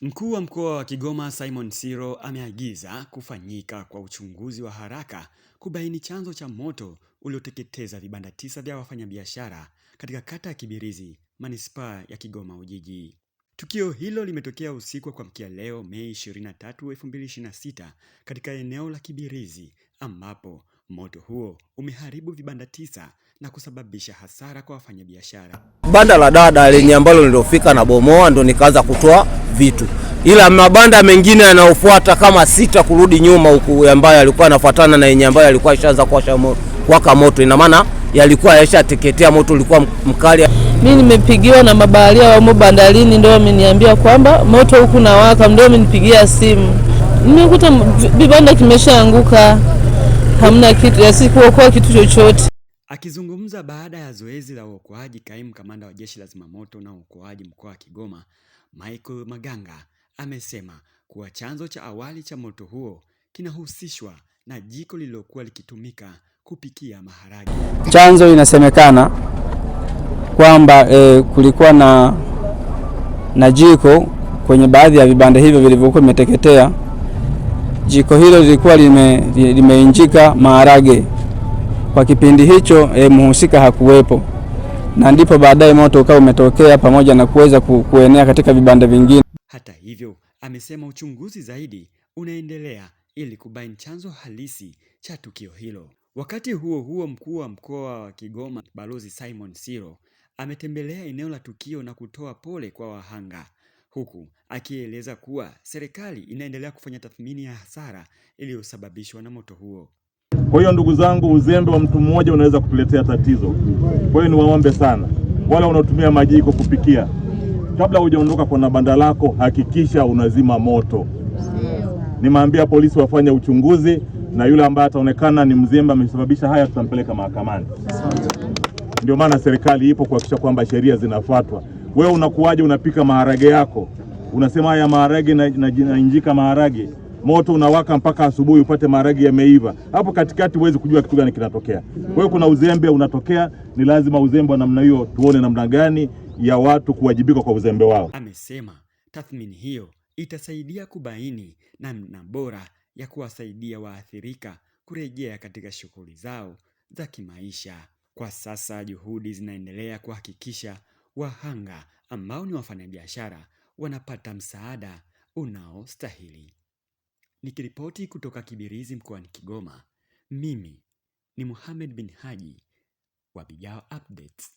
Mkuu wa Mkoa wa Kigoma Simon Siro ameagiza kufanyika kwa uchunguzi wa haraka kubaini chanzo cha moto ulioteketeza vibanda 9 vya wafanyabiashara katika kata ya Kibirizi, manispaa ya Kigoma Ujiji. Tukio hilo limetokea usiku wa kuamkia leo Mei 23, 2026 katika eneo la Kibirizi ambapo moto huo umeharibu vibanda 9 na kusababisha hasara kwa wafanyabiashara. Banda la dada lenye ambalo nilofika na bomoa ndo nikaanza kutoa vitu. Ila mabanda mengine yanayofuata kama 6 kurudi nyuma huku ambayo yalikuwa yanafuatana na yenye ambayo yalikuwa ishaanza kuwaka moto. Ina maana yalikuwa yashateketea, moto ulikuwa mkali. Mimi nimepigiwa na mabaharia wa bandarini ndio wameniambia kwamba moto huku na waka, ndio wamenipigia simu. Nimekuta vibanda kimeshaanguka. Hamna kitu, yasikuokoa kitu chochote. Akizungumza baada ya zoezi la uokoaji, kaimu kamanda wa Jeshi la Zimamoto na Uokoaji mkoa wa Kigoma, Michael Maganga, amesema kuwa chanzo cha awali cha moto huo kinahusishwa na jiko lililokuwa likitumika kupikia maharage. Chanzo inasemekana kwamba kulikuwa na jiko kwenye baadhi ya vibanda hivyo vilivyokuwa vimeteketea. Jiko hilo lilikuwa limeinjika maharage. Kwa kipindi hicho mhusika hakuwepo, na ndipo baadaye moto ukawa umetokea pamoja na kuweza kuenea katika vibanda vingine. Hata hivyo, amesema uchunguzi zaidi unaendelea ili kubaini chanzo halisi cha tukio hilo. Wakati huo huo, mkuu wa mkoa wa Kigoma Balozi Simon Siro ametembelea eneo la tukio na kutoa pole kwa wahanga, huku akieleza kuwa serikali inaendelea kufanya tathmini ya hasara iliyosababishwa na moto huo. Kwa hiyo ndugu zangu, uzembe wa mtu mmoja unaweza kutuletea tatizo. Kwa hiyo niwaombe sana wale wanaotumia majiko kupikia, kabla hujaondoka kwa banda lako hakikisha unazima moto. Nimeambia polisi wafanye uchunguzi, na yule ambaye ataonekana ni mzembe amesababisha haya tutampeleka mahakamani. Ndio maana serikali ipo kuhakikisha kwamba sheria zinafuatwa. Wewe unakuaje unapika maharage yako, unasema haya maharage na injika maharage, moto unawaka mpaka asubuhi upate maharage yameiva. Hapo katikati huwezi kujua kitu gani kinatokea. Kwa hiyo kuna uzembe unatokea, ni lazima uzembe wa namna hiyo tuone namna gani ya watu kuwajibika kwa uzembe wao. Amesema tathmini hiyo itasaidia kubaini namna bora ya kuwasaidia waathirika kurejea katika shughuli zao za kimaisha. Kwa sasa juhudi zinaendelea kuhakikisha wahanga ambao ni wafanyabiashara wanapata msaada unaostahili. Nikiripoti kutoka Kibirizi mkoani Kigoma, mimi ni Mohamed bin Haji wa Bijao Updates.